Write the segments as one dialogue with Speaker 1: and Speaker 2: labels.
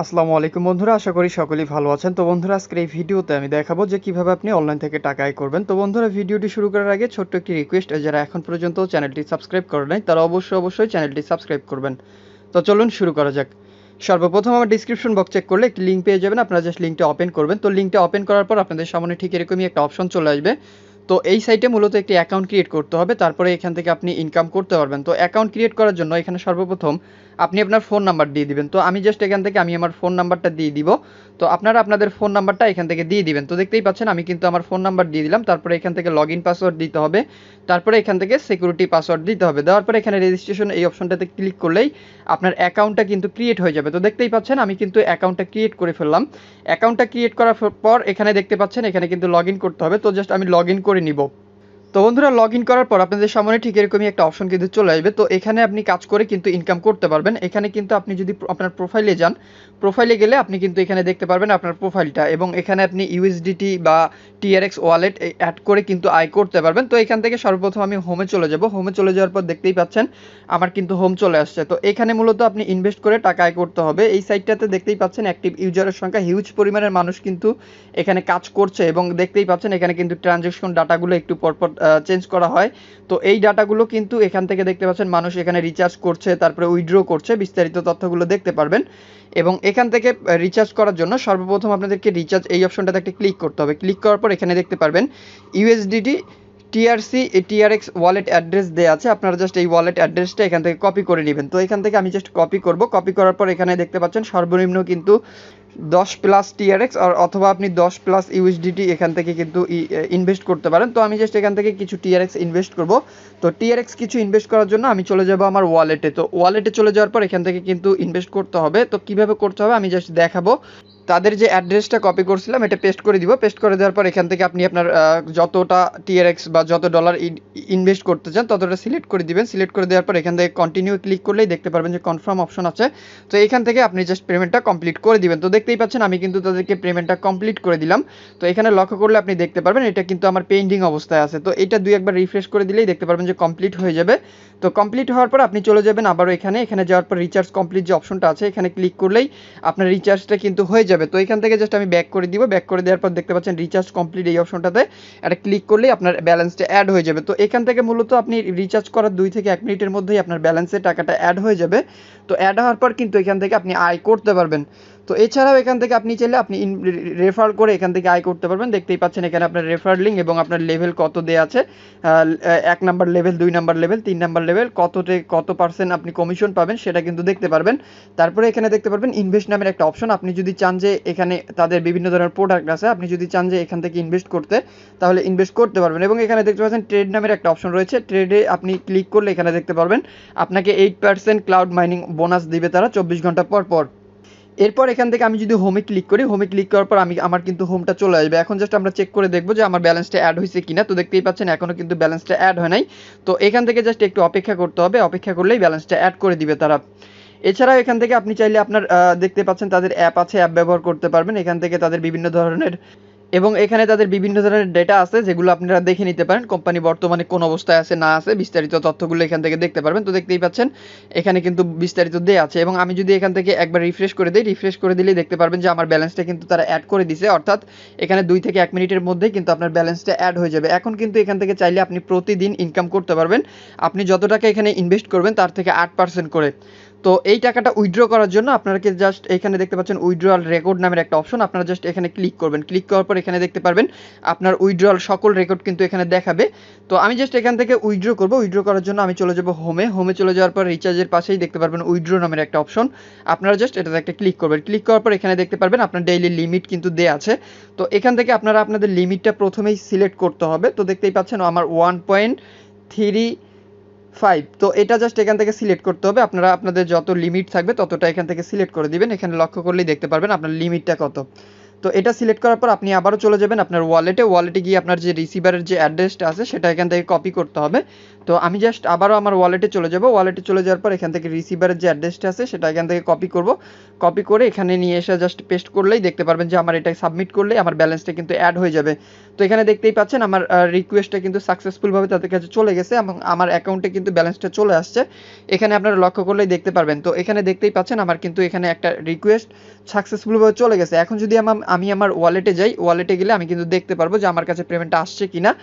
Speaker 1: আসসালামু আলাইকুম বন্ধুরা, আশা করি সকলেই ভালো আছেন। তো বন্ধুরা, আজকের এই ভিডিওতে আমি দেখাবো যে কিভাবে আপনি অনলাইন থেকে টাকা আয় করবেন। তো বন্ধুরা, ভিডিওটি শুরু করার আগে ছোট্ট একটি রিকোয়েস্ট, যারা এখন পর্যন্ত চ্যানেলটি সাবস্ক্রাইব করে নাই তারা অবশ্যই চ্যানেলটি সাবস্ক্রাইব করবেন। তো চলুন শুরু করা যাক। সর্বপ্রথম আমার ডিসক্রিপশন বক্স চেক করলে একটি লিঙ্ক পেয়ে যাবেন, আপনারা জাস্ট লিঙ্কটা ওপেন করবেন। তো লিঙ্কটা ওপেন করার পর আপনাদের সামনে ঠিক এরকমই একটা অপশন চলে আসবে। তো এই সাইটে মূলত একটি অ্যাকাউন্ট ক্রিয়েট করতে হবে, তারপরে এখান থেকে আপনি ইনকাম করতে পারবেন। তো অ্যাকাউন্ট ক্রিয়েট করার জন্য এখানে সর্বপ্রথম আপনি আপনার ফোন নাম্বার দিয়ে দিবেন। তো আমি জাস্ট এখান থেকে আমার ফোন নাম্বারটা দিয়ে দিব। তো আপনারা আপনাদের ফোন নাম্বারটা এখান থেকে দিয়ে দিবেন। তো দেখতেই পাচ্ছেন আমি কিন্তু আমার ফোন নাম্বার দিয়ে দিলাম। তারপরে এখান থেকে লগইন পাসওয়ার্ড দিতে হবে। তারপরে এখান থেকে সিকিউরিটি পাসওয়ার্ড দিতে হবে। দেওয়ার পরে এখানে রেজিস্ট্রেশন এই অপশনটাতে ক্লিক করলেই আপনার অ্যাকাউন্টটা কিন্তু ক্রিয়েট হয়ে যাবে। তো দেখতেই পাচ্ছেন আমি কিন্তু অ্যাকাউন্টটা ক্রিয়েট করে ফেললাম। অ্যাকাউন্টটা ক্রিয়েট করার পর এখানে দেখতে পাচ্ছেন এখানে কিন্তু লগইন করতে হবে। তো জাস্ট আমি লগইন করে নিব। তো বন্ধুরা, লগইন করার পর আপনাদের সামনে ঠিক এরকমই একটা অপশন কিন্তু চলে আসবে। তো এখানে আপনি কাজ করে কিন্তু ইনকাম করতে পারবেন। এখানে কিন্তু আপনি যদি আপনার প্রোফাইলে যান, প্রোফাইলে গেলে আপনি কিন্তু এখানে দেখতে পারবেন আপনার প্রোফাইলটা, এবং এখানে আপনি ইউএসডিটি বা TRX ওয়ালেট অ্যাড করে কিন্তু আয় করতে পারবেন। তো এখান থেকে সর্বপ্রথম আমি হোমে চলে যাব। হোমে চলে যাওয়ার পর দেখতেই পাচ্ছেন আমার কিন্তু হোম চলে আসছে। তো এখানে মূলত আপনি ইনভেস্ট করে টাকা আয় করতে হবে। এই সাইটটাতে দেখতেই পাচ্ছেন অ্যাক্টিভ ইউজারের সংখ্যা হিউজ পরিমাণের মানুষ কিন্তু এখানে কাজ করছে, এবং দেখতেই পাচ্ছেন এখানে কিন্তু ট্রানজ্যাকশন ডাটাগুলো একটু পরপর চেঞ্জ করা হয়। তো এই ডাটাগুলো কিন্তু এখান থেকে দেখতে পাচ্ছেন মানুষ এখানে রিচার্জ করছে, তারপরে উইথড্র করছে, বিস্তারিত তথ্যগুলো দেখতে পারবেন। এবং এখান থেকে রিচার্জ করার জন্য সর্বপ্রথম আপনাদেরকে রিচার্জ এই অপশনটাতে একটা ক্লিক করতে হবে। ক্লিক করার পর এখানে দেখতে পারবেন ইউএসডিটি TRX ওয়ালেট অ্যাড্রেস দেওয়া আছে। আপনারা জাস্ট এই ওয়ালেট অ্যাড্রেসটা এখান থেকে কপি করে নেবেন। তো এখান থেকে আমি জাস্ট কপি করব। কপি করার পর এখানে দেখতে পাচ্ছেন সর্বনিম্ন কিন্তু 10+ TRX অথবা আপনি 10+ ইউএসডিটি এখান থেকে কিন্তু ইনভেস্ট করতে পারেন। তো আমি জাস্ট এখান থেকে কিছু TRX ইনভেস্ট করব। তো TRX কিছু ইনভেস্ট করার জন্য আমি চলে যাব আমার ওয়ালেটে। তো ওয়ালেটে চলে যাওয়ার পর এখান থেকে কিন্তু ইনভেস্ট করতে হবে। তো কিভাবে করতে হবে আমি জাস্ট দেখাবো। তাদের যে অ্যাড্রেসটা কপি করছিলাম এটা পেস্ট করে দিব। পেস্ট করে দেওয়ার পর এখান থেকে আপনি আপনার যতটা TRX বা যত ডলার ইনভেস্ট করতে চান ততটা সিলেক্ট করে দিবেন। সিলেক্ট করে দেওয়ার পর এখান থেকে কন্টিনিউ ক্লিক করলেই দেখতে পারবেন যে কনফার্ম অপশন আছে। তো এখান থেকে আপনি জাস্ট পেমেন্টটা কমপ্লিট করে দিবেন। তো দেখতেই পাচ্ছেন আমি কিন্তু তাদেরকে পেমেন্টটা কমপ্লিট করে দিলাম। তো এখানে লক্ষ্য করলে আপনি দেখতে পারবেন এটা কিন্তু আমার পেন্ডিং অবস্থায় আছে। তো এটা একবার রিফ্রেশ করে দিলেই দেখতে পারবেন যে কমপ্লিট হয়ে যাবে। তো কমপ্লিট হওয়ার পর আপনি চলে যাবেন আবারও এখানে যাওয়ার পর রিচার্জ কমপ্লিট যে অপশনটা আছে এখানে ক্লিক করলেই আপনার রিচার্জটা কিন্তু হয়ে যাবে। তো এখান থেকে জাস্ট আমি ব্যাক করে দিব। ব্যাক করে দেওয়ার পর দেখতে পাচ্ছেন রিচার্জ কমপ্লিট এই অপশনটাতে একটা ক্লিক করলেই আপনার ব্যালেন্সটা অ্যাড হয়ে যাবে। তো এখান থেকে মূলত আপনি রিচার্জ করার 2 থেকে 1 মিনিটের মধ্যেই আপনার ব্যালেন্সে টাকাটা অ্যাড হয়ে যাবে। তো অ্যাড হওয়ার পর কিন্তু এখান থেকে আপনি আয় করতে পারবেন। তো এছাড়াও এখান থেকে আপনি চাইলে আপনি রেফার করে এখান থেকে আয় করতে পারবেন। দেখতেই পাচ্ছেন এখানে আপনার রেফার লিঙ্ক এবং আপনার লেভেল কত দেওয়া আছে, 1 number level, 2 number level, 3 number level, কত পার্সেন্ট আপনি কমিশন পাবেন সেটা কিন্তু দেখতে পারবেন। তারপরে এখানে দেখতে পারবেন ইনভেস্ট নামের একটা অপশন। আপনি যদি চান যে এখানে তাদের বিভিন্ন ধরনের প্রোডাক্ট আছে, আপনি যদি চান যে এখান থেকে ইনভেস্ট করতে তাহলে ইনভেস্ট করতে পারবেন। এবং এখানে দেখতে পাচ্ছেন ট্রেড নামের একটা অপশন রয়েছে। ট্রেডে আপনি ক্লিক করলে এখানে দেখতে পারবেন আপনাকে 8% ক্লাউড মাইনিং বোনাস দিবে তারা 24 ঘন্টা পর পর। এরপর এখান থেকে আমি যদি হোমে ক্লিক করি, হোমে ক্লিক করার পর আমার কিন্তু হোমটা চলে আসবে। এখন জাস্ট আমরা চেক করে দেখবো যে আমার ব্যালেন্সটা অ্যাড হয়েছে কিনা। তো দেখতেই পাচ্ছেন এখনও কিন্তু ব্যালেন্সটা অ্যাড হয় নাই। তো এখান থেকে জাস্ট একটু অপেক্ষা করতে হবে। অপেক্ষা করলেই ব্যালেন্সটা অ্যাড করে দিবে তারা। এছাড়াও এখান থেকে আপনি চাইলে আপনার দেখতে পাচ্ছেন তাদের অ্যাপ আছে, অ্যাপ ব্যবহার করতে পারবেন। এখান থেকে তাদের বিভিন্ন ধরনের ডেটা আছে যেগুলো আপনারা দেখে নিতে পারেন। কোম্পানি বর্তমানে কোন অবস্থায় আছে না আছে বিস্তারিত তথ্যগুলো এখান থেকে দেখতে পারবেন। তো দেখতেই পাচ্ছেন এখানে কিন্তু বিস্তারিত দেয়া আছে। এবং আমি যদি এখান থেকে একবার রিফ্রেশ করে দিই, রিফ্রেশ করে দিলেই দেখতে পারবেন যে আমার ব্যালেন্সটা কিন্তু তারা অ্যাড করে দিছে। অর্থাৎ এখানে 2 থেকে 1 মিনিটের মধ্যেই কিন্তু আপনার ব্যালেন্সটা অ্যাড হয়ে যাবে। এখন কিন্তু এখান থেকে চাইলে আপনি প্রতিদিন ইনকাম করতে পারবেন। আপনি যত টাকা এখানে ইনভেস্ট করবেন তার থেকে 8% করে। তো এই টাকাটা উইথড্র করার জন্য আপনাকে জাস্ট এখানে দেখতে পাচ্ছেন উইথড্রয়াল রেকর্ড নামের একটা অপশন। আপনারা জাস্ট এখানে ক্লিক করবেন। ক্লিক করার পর এখানে দেখতে পারবেন আপনার উইথড্রয়াল সকল রেকর্ড কিন্তু এখানে দেখাবে। তো আমি জাস্ট এখান থেকে উইথড্র করব। উইথড্র করার জন্য আমি চলে যাব হোমে। হোমে চলে যাওয়ার পর রিচার্জের পাশেই দেখতে পারবেন উইথড্র নামের একটা অপশন। আপনারা জাস্ট এটাতে একটা ক্লিক করবেন। ক্লিক করার পর এখানে দেখতে পারবেন আপনার ডেইলি লিমিট কিন্তু দেয়া আছে। তো এখান থেকে আপনারা আপনাদের লিমিটটা প্রথমেই সিলেক্ট করতে হবে। তো দেখতেই পাচ্ছেন আমার 1.35। তো এটা জাস্ট এখান থেকে সিলেক্ট করতে হবে। আপনারা আপনাদের যত লিমিট থাকবে ততটা এখান থেকে সিলেক্ট করে দিবেন। এখানে লক্ষ্য করলেই দেখতে পারবেন আপনার লিমিটটা কত। তো এটা সিলেক্ট করার পর আপনি আবারও চলে যাবেন আপনার ওয়ালেটে গিয়ে আপনার যে রিসিভারের যে অ্যাড্রেসটা আছে সেটা এখান থেকে কপি করতে হবে। তো আমি জাস্ট আবারও আমার ওয়ালেটে চলে যাব। ওয়ালেটে চলে যাওয়ার পর এখান থেকে রিসিভারের যে অ্যাড্রেসটা আছে সেটা এখান থেকে কপি করব। কপি করে এখানে নিয়ে এসে জাস্ট পেস্ট করলেই দেখতে পারবেন যে আমার এটা সাবমিট করলেই আমার ব্যালেন্সটা কিন্তু অ্যাড হয়ে যাবে। তো এখানে দেখতেই পাচ্ছেন আমার রিকোয়েস্টটা কিন্তু সাকসেসফুলভাবে তাদের কাছে চলে গেছে এবং আমার অ্যাকাউন্টে কিন্তু ব্যালেন্সটা চলে আসছে। এখানে আপনারা লক্ষ্য করলেই দেখতে পারবেন। তো এখানে দেখতেই পাচ্ছেন আমার কিন্তু এখানে একটা রিকোয়েস্ট সাকসেসফুলভাবে চলে গেছে। এখন যদি আমি আমার ওয়ালেটে যাই, ওয়ালেটে গেলে আমি কিন্তু দেখতে পারবো যে আমার কাছে পেমেন্টটা আসছে কিনা।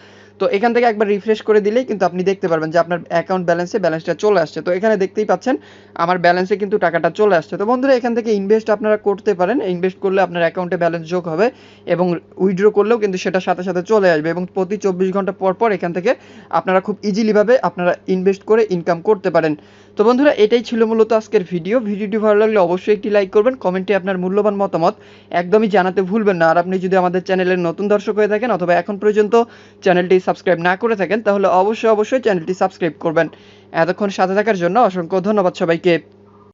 Speaker 1: তো এখান থেকে একবার রিফ্রেশ করে দিলেই কিন্তু আপনি দেখতে পারবেন যে আপনার অ্যাকাউন্ট ব্যালেন্সটা চলে আসছে। তো এখানে দেখতেই পাচ্ছেন আমার ব্যালেন্সে কিন্তু টাকাটা চলে আসছে। তো বন্ধুরা এখান থেকে ইনভেস্ট আপনারা করতে পারেন। ইনভেস্ট করলে আপনার অ্যাকাউন্টে ব্যালেন্স যোগ হবে এবং উইথড্র করলেও কিন্তু সেটা সাথে সাথে চলে আসবে এবং প্রতি 24 ঘন্টা পর পর এখান থেকে আপনারা খুব ইজিলিভাবে আপনারা ইনভেস্ট করে ইনকাম করতে পারেন। তো বন্ধুরা এটাই ছিল মূলত আজকের ভিডিওটি ভালো লাগলে অবশ্যই একটি লাইক করবেন, কমেন্টে আপনার মূল্যবান মতামত একদমই জানাতে ভুলবেন না। আর আপনি যদি আমাদের চ্যানেলের নতুন দর্শক হয়ে থাকেন অথবা এখন পর্যন্ত চ্যানেলটি সাবস্ক্রাইব না করে থাকেন তাহলে অবশ্যই চ্যানেলটি সাবস্ক্রাইব করবেন। এতক্ষণ সাথে থাকার জন্য অসংখ্য ধন্যবাদ সবাইকে।